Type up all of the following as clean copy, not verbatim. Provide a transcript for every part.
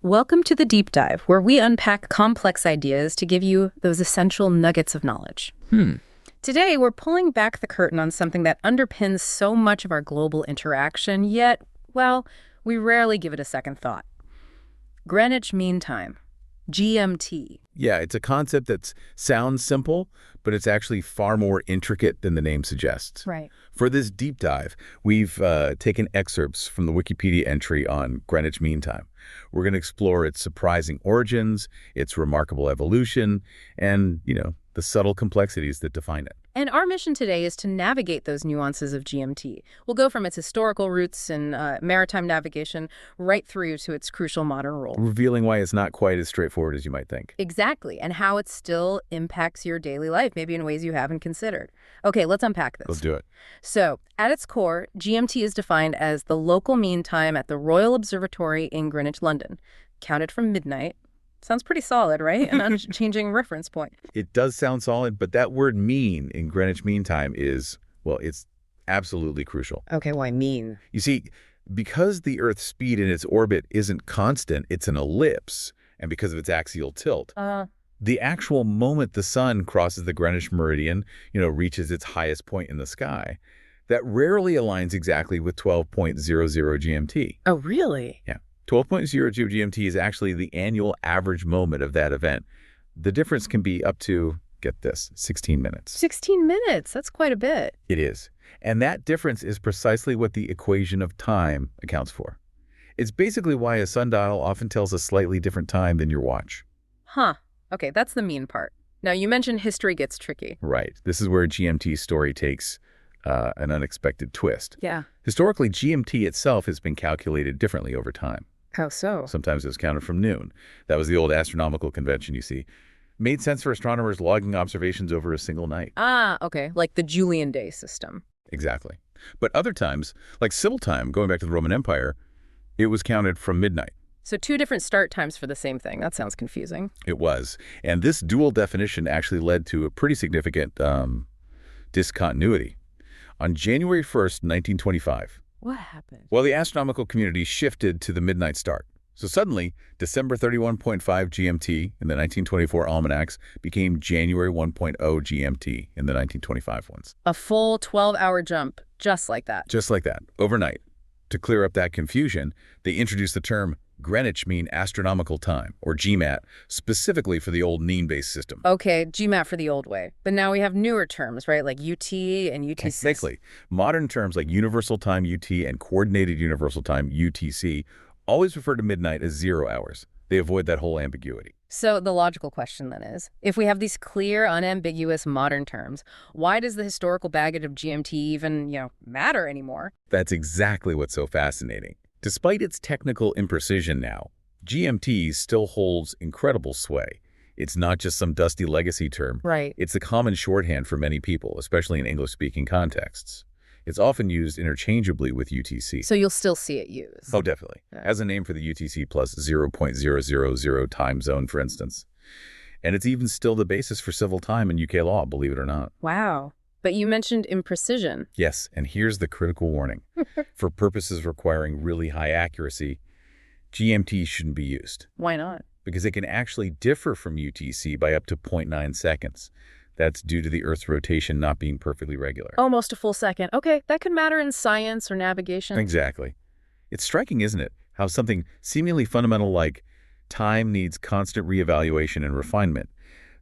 Welcome to the Deep Dive, where we unpack complex ideas to give you those essential nuggets of knowledge. Today, we're pulling back the curtain on something that underpins so much of our global interaction, yet, well, we rarely give it a second thought. Greenwich Mean Time, GMT. Yeah, it's a concept that sounds simple, but it's actually far more intricate than the name suggests. Right. For this deep dive, we've taken excerpts from the Wikipedia entry on Greenwich Mean Time. We're going to explore its surprising origins, its remarkable evolution, and, the subtle complexities that define it. And our mission today is to navigate those nuances of GMT. We'll go from its historical roots in maritime navigation right through to its crucial modern role. Revealing why it's not quite as straightforward as you might think. Exactly, and how it still impacts your daily life, maybe in ways you haven't considered. Okay, let's unpack this. Let's do it. So, at its core, GMT is defined as the local mean time at the Royal Observatory in Greenwich, London, counted from midnight. Sounds pretty solid, right? An unchanging reference point. It does sound solid, but that word mean in Greenwich Mean Time is, well, it's absolutely crucial. Okay, why mean? You see, because the Earth's speed in its orbit isn't constant, it's an ellipse, and because of its axial tilt, the actual moment the sun crosses the Greenwich meridian, reaches its highest point in the sky, that rarely aligns exactly with 12.00 GMT. Oh, really? Yeah. 12.00 GMT is actually the annual average moment of that event. The difference can be up to, get this, 16 minutes. 16 minutes? That's quite a bit. It is. And that difference is precisely what the equation of time accounts for. It's basically why a sundial often tells a slightly different time than your watch. Huh. Okay, that's the mean part. Now, you mentioned history gets tricky. Right. This is where GMT's story takes an unexpected twist. Yeah. Historically, GMT itself has been calculated differently over time. How so? Sometimes it was counted from noon. That was the old astronomical convention, you see. Made sense for astronomers logging observations over a single night. Ah, okay. Like the Julian day system. Exactly. But other times, like civil time, going back to the Roman Empire, it was counted from midnight. So two different start times for the same thing. That sounds confusing. It was. And this dual definition actually led to a pretty significant discontinuity. On January 1st, 1925, what happened? well, the astronomical community shifted to the midnight start. So suddenly, December 31.5 GMT in the 1924 almanacs became January 1.0 GMT in the 1925 ones. A full 12-hour jump, just like that. Just like that, overnight. To clear up that confusion, they introduced the term Greenwich Mean Astronomical Time, or GMAT, specifically for the old mean-based system. Okay, GMAT for the old way. But now we have newer terms, right, like UT and UTC. Exactly. Modern terms like Universal Time UT and Coordinated Universal Time UTC always refer to midnight as 0 hours. They avoid that whole ambiguity. So the logical question then is, if we have these clear, unambiguous modern terms, why does the historical baggage of GMT even, matter anymore? That's exactly what's so fascinating. Despite its technical imprecision now, GMT still holds incredible sway. It's not just some dusty legacy term. Right. It's the common shorthand for many people, especially in English-speaking contexts. It's often used interchangeably with UTC. So you'll still see it used? Oh, definitely. As a name for the UTC plus 0.000 time zone, for instance. And it's even still the basis for civil time in UK law, believe it or not. Wow. But you mentioned imprecision. Yes, and here's the critical warning. For purposes requiring really high accuracy, GMT shouldn't be used. Why not? Because it can actually differ from UTC by up to 0.9 seconds. That's due to the Earth's rotation not being perfectly regular. Almost a full second. Okay, that could matter in science or navigation. Exactly. It's striking, isn't it, how something seemingly fundamental like time needs constant reevaluation and refinement.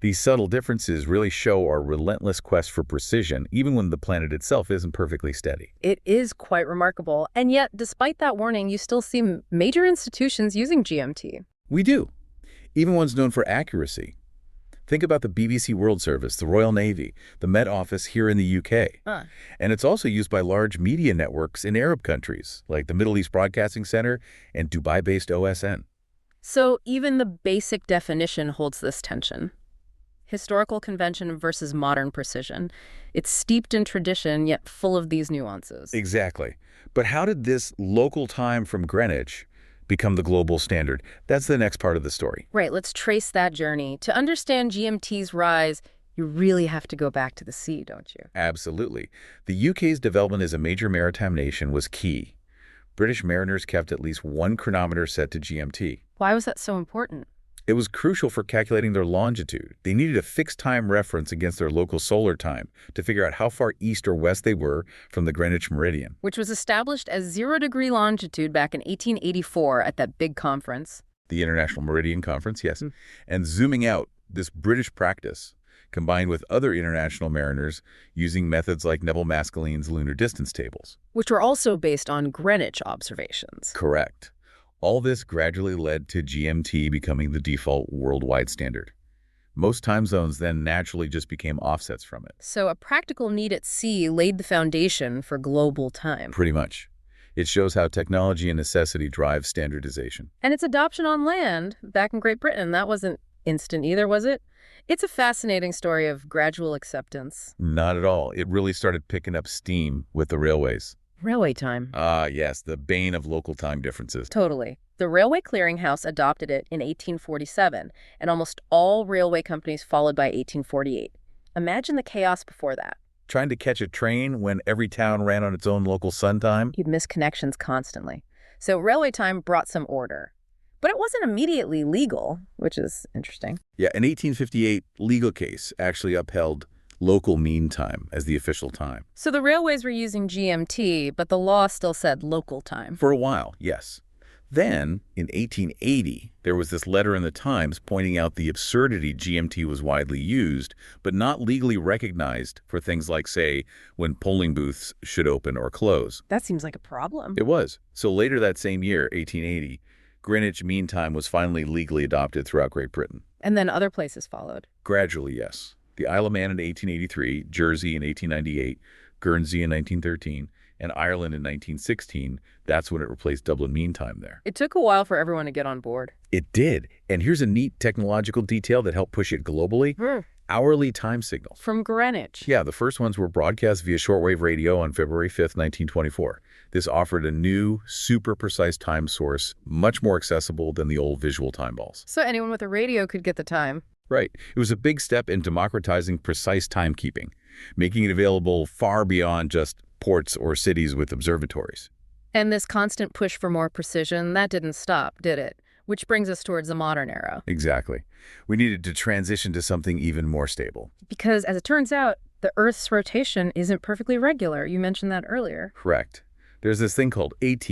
These subtle differences really show our relentless quest for precision, even when the planet itself isn't perfectly steady. It is quite remarkable. And yet, despite that warning, you still see major institutions using GMT. We do. Even ones known for accuracy. Think about the BBC World Service, the Royal Navy, the Met Office here in the UK. And it's also used by large media networks in Arab countries, like the Middle East Broadcasting Center and Dubai-based OSN. So even the basic definition holds this tension. Historical convention versus modern precision. It's steeped in tradition, yet full of these nuances. Exactly. But how did this local time from Greenwich become the global standard? That's the next part of the story. Right, let's trace that journey. To understand GMT's rise, you really have to go back to the sea, don't you? Absolutely. The UK's development as a major maritime nation was key. British mariners kept at least one chronometer set to GMT. Why was that so important? It was crucial for calculating their longitude. They needed a fixed time reference against their local solar time to figure out how far east or west they were from the Greenwich meridian. Which was established as 0-degree longitude back in 1884 at that big conference. The International Meridian Conference, yes. And zooming out, this British practice, combined with other international mariners using methods like Neville Maskelyne's lunar distance tables. Which were also based on Greenwich observations. Correct. All this gradually led to GMT becoming the default worldwide standard. Most time zones then naturally just became offsets from it. So a practical need at sea laid the foundation for global time. Pretty much. It shows how technology and necessity drive standardization. And its adoption on land, back in Great Britain, that wasn't instant either, was it? It's a fascinating story of gradual acceptance. Not at all. It really started picking up steam with the railways. Railway time. Ah, yes, the bane of local time differences. Totally. The Railway Clearinghouse adopted it in 1847, and almost all railway companies followed by 1848. Imagine the chaos before that. Trying to catch a train when every town ran on its own local sun time? You'd miss connections constantly. So railway time brought some order. But it wasn't immediately legal, which is interesting. Yeah, an 1858 legal case actually upheld local mean time as the official time. So the railways were using GMT, but the law still said local time. For a while, yes. Then, in 1880, there was this letter in the Times pointing out the absurdity GMT was widely used, but not legally recognized for things like, say, when polling booths should open or close. That seems like a problem. It was. So later that same year, 1880, Greenwich Mean Time was finally legally adopted throughout Great Britain. And then other places followed. Gradually, yes. The Isle of Man in 1883, Jersey in 1898, Guernsey in 1913, and Ireland in 1916, that's when it replaced Dublin Mean Time there. It took a while for everyone to get on board. It did. And here's a neat technological detail that helped push it globally. Hourly time signals. From Greenwich. Yeah, the first ones were broadcast via shortwave radio on February 5th, 1924. This offered a new, super precise time source, much more accessible than the old visual time balls. So anyone with a radio could get the time. Right. It was a big step in democratizing precise timekeeping, making it available far beyond just ports or cities with observatories. And this constant push for more precision, that didn't stop, did it? Which brings us towards the modern era. Exactly. We needed to transition to something even more stable. Because, as it turns out, the Earth's rotation isn't perfectly regular. You mentioned that earlier. Correct. There's this thing called AT,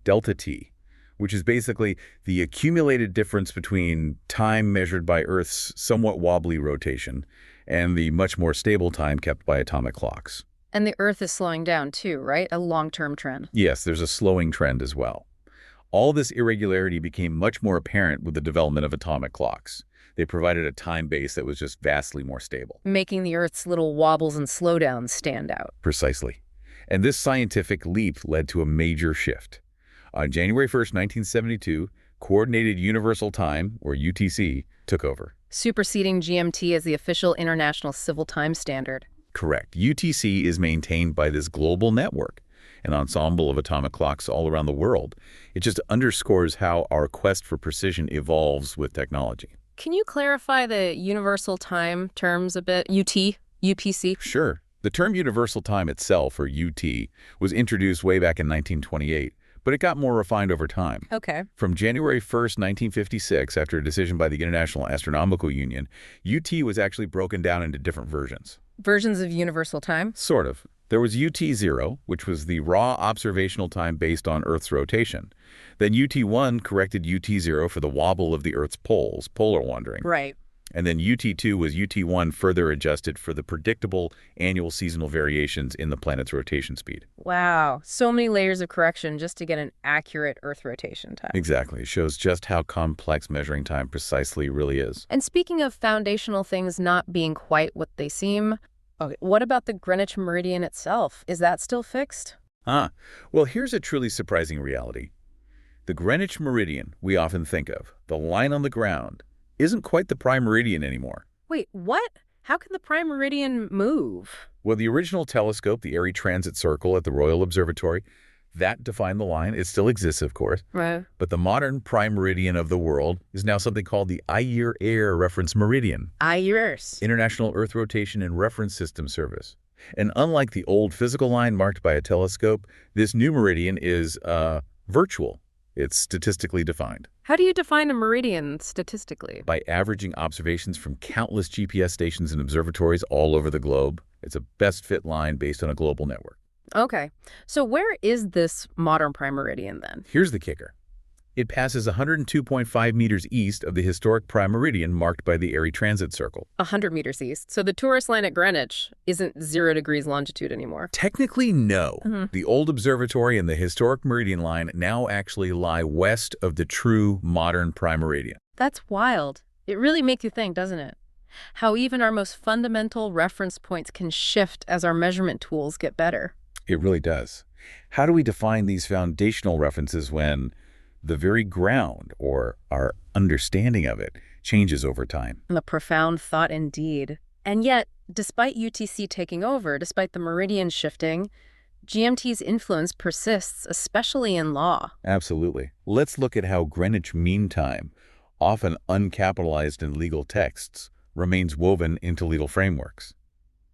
delta T, which is basically the accumulated difference between time measured by Earth's somewhat wobbly rotation and the much more stable time kept by atomic clocks. And the Earth is slowing down too, right? A long-term trend. Yes, there's a slowing trend as well. All this irregularity became much more apparent with the development of atomic clocks. They provided a time base that was just vastly more stable. Making the Earth's little wobbles and slowdowns stand out. Precisely. And this scientific leap led to a major shift. On January 1st, 1972, Coordinated Universal Time, or UTC, took over. Superseding GMT as the official international civil time standard. Correct. UTC is maintained by this global network, an ensemble of atomic clocks all around the world. It just underscores how our quest for precision evolves with technology. Can you clarify the universal time terms a bit? UPC? Sure. The term universal time itself, or UT, was introduced way back in 1928, but it got more refined over time. Okay. From January 1st, 1956, after a decision by the International Astronomical Union, UT was actually broken down into different versions. Versions of universal time? Sort of. There was UT0, which was the raw observational time based on Earth's rotation. Then UT1 corrected UT0 for the wobble of the Earth's poles, polar wandering. Right. And then UT2 was UT1 further adjusted for the predictable annual seasonal variations in the planet's rotation speed. Wow. So many layers of correction just to get an accurate Earth rotation time. Exactly. It shows just how complex measuring time precisely really is. And speaking of foundational things not being quite what they seem, okay, what about the Greenwich meridian itself? Is that still fixed? Well, here's a truly surprising reality. The Greenwich meridian we often think of, the line on the ground, isn't quite the prime meridian anymore. Wait, what? How can the prime meridian move? Well, the original telescope, the Airy Transit Circle at the Royal Observatory, that defined the line. It still exists, of course. Right. But the modern prime meridian of the world is now something called the IER Reference Meridian. IERS. International Earth Rotation and Reference System Service. And unlike the old physical line marked by a telescope, this new meridian is virtual. It's statistically defined. How do you define a meridian statistically? By averaging observations from countless GPS stations and observatories all over the globe. It's a best fit line based on a global network. Okay. So where is this modern prime meridian then? Here's the kicker. It passes 102.5 meters east of the historic prime meridian marked by the Erie Transit Circle. 100 meters east. So the tourist line at Greenwich isn't 0 degrees longitude anymore. Technically, no. The old observatory and the historic meridian line now actually lie west of the true modern prime meridian. That's wild. It really makes you think, doesn't it? How even our most fundamental reference points can shift as our measurement tools get better. It really does. How do we define these foundational references when the very ground, or our understanding of it, changes over time? A profound thought indeed. And yet, despite UTC taking over, despite the meridian shifting, GMT's influence persists, especially in law. Absolutely. Let's look at how Greenwich Mean Time, often uncapitalized in legal texts, remains woven into legal frameworks.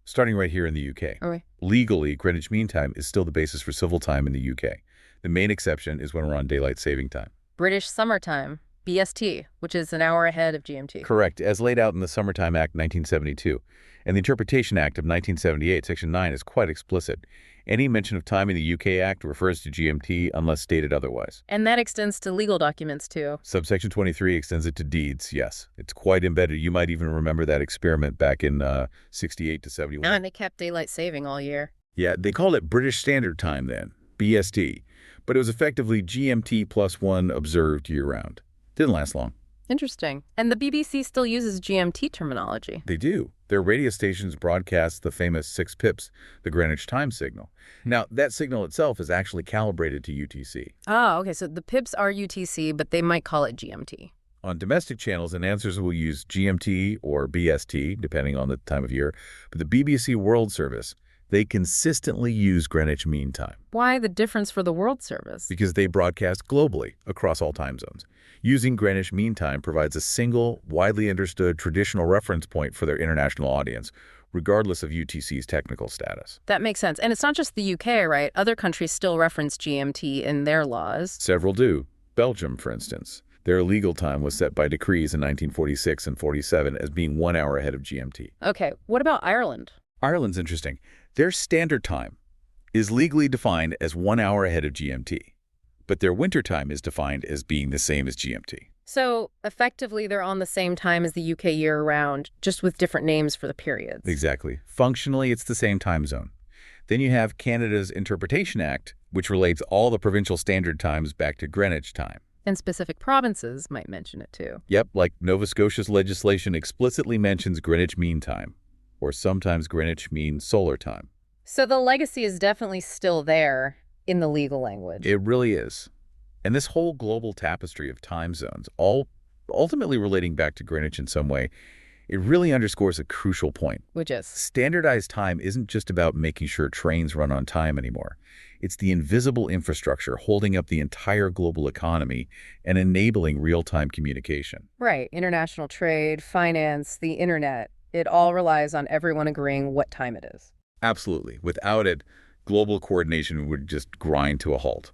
Starting right here in the UK. Okay. Legally, Greenwich Mean Time is still the basis for civil time in the UK. The main exception is when we're on daylight saving time. British summertime, BST, which is an hour ahead of GMT. Correct, as laid out in the Summertime Act 1972. And the Interpretation Act of 1978, Section 9, is quite explicit. Any mention of time in the UK Act refers to GMT unless stated otherwise. And that extends to legal documents, too. Subsection 23 extends it to deeds, yes. It's quite embedded. You might even remember that experiment back in 68 to 71. And they kept daylight saving all year. Yeah, they called it British Standard Time then, BST. But it was effectively GMT plus 1 observed year-round. Didn't last long. Interesting. And the BBC still uses GMT terminology. They do. Their radio stations broadcast the famous 6 pips, the Greenwich time signal. Now, that signal itself is actually calibrated to UTC. Oh, okay. So the pips are UTC, but they might call it GMT. On domestic channels, announcers will use GMT or BST, depending on the time of year. But the BBC World Service, they consistently use Greenwich Mean Time. Why the difference for the World Service? Because they broadcast globally across all time zones. Using Greenwich Mean Time provides a single, widely understood traditional reference point for their international audience, regardless of UTC's technical status. That makes sense. And it's not just the UK, right? Other countries still reference GMT in their laws. Several do. Belgium, for instance. Their legal time was set by decrees in 1946 and 47 as being 1 hour ahead of GMT. Okay, what about Ireland? Ireland's interesting. Their standard time is legally defined as 1 hour ahead of GMT, but their winter time is defined as being the same as GMT. So, effectively, they're on the same time as the UK year-round, just with different names for the periods. Exactly. Functionally, it's the same time zone. Then you have Canada's Interpretation Act, which relates all the provincial standard times back to Greenwich time. And specific provinces might mention it, too. Yep, like Nova Scotia's legislation explicitly mentions Greenwich Mean Time, or sometimes Greenwich Mean Solar Time. So the legacy is definitely still there in the legal language. It really is. And this whole global tapestry of time zones, all ultimately relating back to Greenwich in some way, it really underscores a crucial point. Which is? Standardized time isn't just about making sure trains run on time anymore. It's the invisible infrastructure holding up the entire global economy and enabling real-time communication. Right. International trade, finance, the internet. It all relies on everyone agreeing what time it is. Absolutely. Without it, global coordination would just grind to a halt.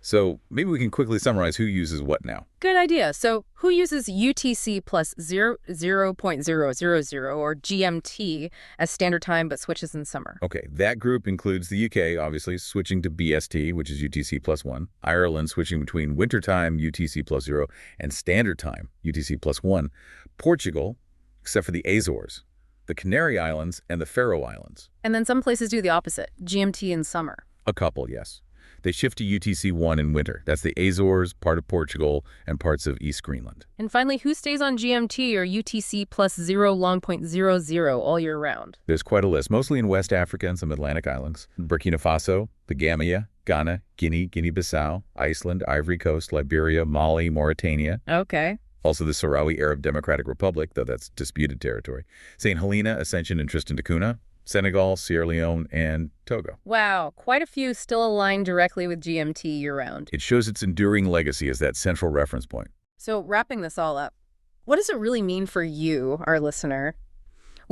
So maybe we can quickly summarize who uses what now. Good idea. So who uses UTC plus 0.000 or GMT as standard time but switches in summer? Okay, that group includes the UK, obviously, switching to BST, which is UTC plus 1. Ireland switching between winter time, UTC plus 0, and standard time, UTC plus 1. Portugal, except for the Azores, the Canary Islands, and the Faroe Islands. And then some places do the opposite, GMT in summer. A couple, yes. They shift to UTC-1 in winter. That's the Azores, part of Portugal, and parts of East Greenland. And finally, who stays on GMT or UTC plus 0 long.00 all year round? There's quite a list, mostly in West Africa and some Atlantic islands. Burkina Faso, the Gambia, Ghana, Guinea, Guinea-Bissau, Iceland, Ivory Coast, Liberia, Mali, Mauritania. Okay. Also the Sahrawi Arab Democratic Republic, though that's disputed territory. St. Helena, Ascension, and Tristan da Cunha. Senegal, Sierra Leone, and Togo. Wow, quite a few still aligned directly with GMT year-round. It shows its enduring legacy as that central reference point. So wrapping this all up, what does it really mean for you, our listener?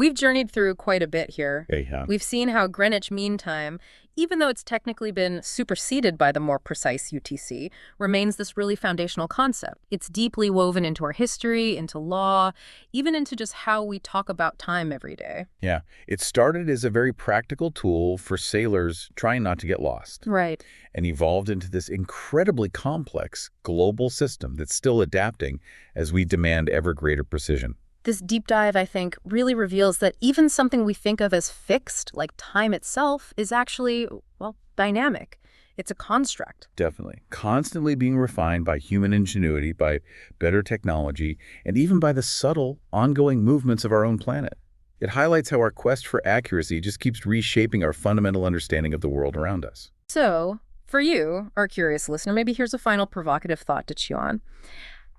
We've journeyed through quite a bit here. Yeah. We've seen how Greenwich Mean Time, even though it's technically been superseded by the more precise UTC, remains this really foundational concept. It's deeply woven into our history, into law, even into just how we talk about time every day. Yeah. It started as a very practical tool for sailors trying not to get lost. Right. And evolved into this incredibly complex global system that's still adapting as we demand ever greater precision. This deep dive, I think, really reveals that even something we think of as fixed, like time itself, is actually, well, dynamic. It's a construct. Definitely. Constantly being refined by human ingenuity, by better technology, and even by the subtle, ongoing movements of our own planet. It highlights how our quest for accuracy just keeps reshaping our fundamental understanding of the world around us. So, for you, our curious listener, maybe here's a final provocative thought to chew on.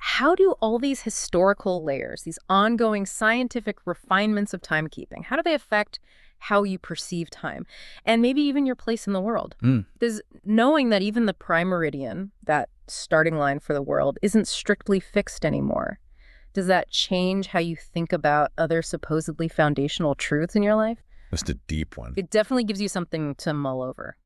How do all these historical layers, these ongoing scientific refinements of timekeeping, how do they affect how you perceive time and maybe even your place in the world? Does knowing that even the prime meridian, that starting line for the world, isn't strictly fixed anymore, does that change how you think about other supposedly foundational truths in your life? Just a deep one. It definitely gives you something to mull over.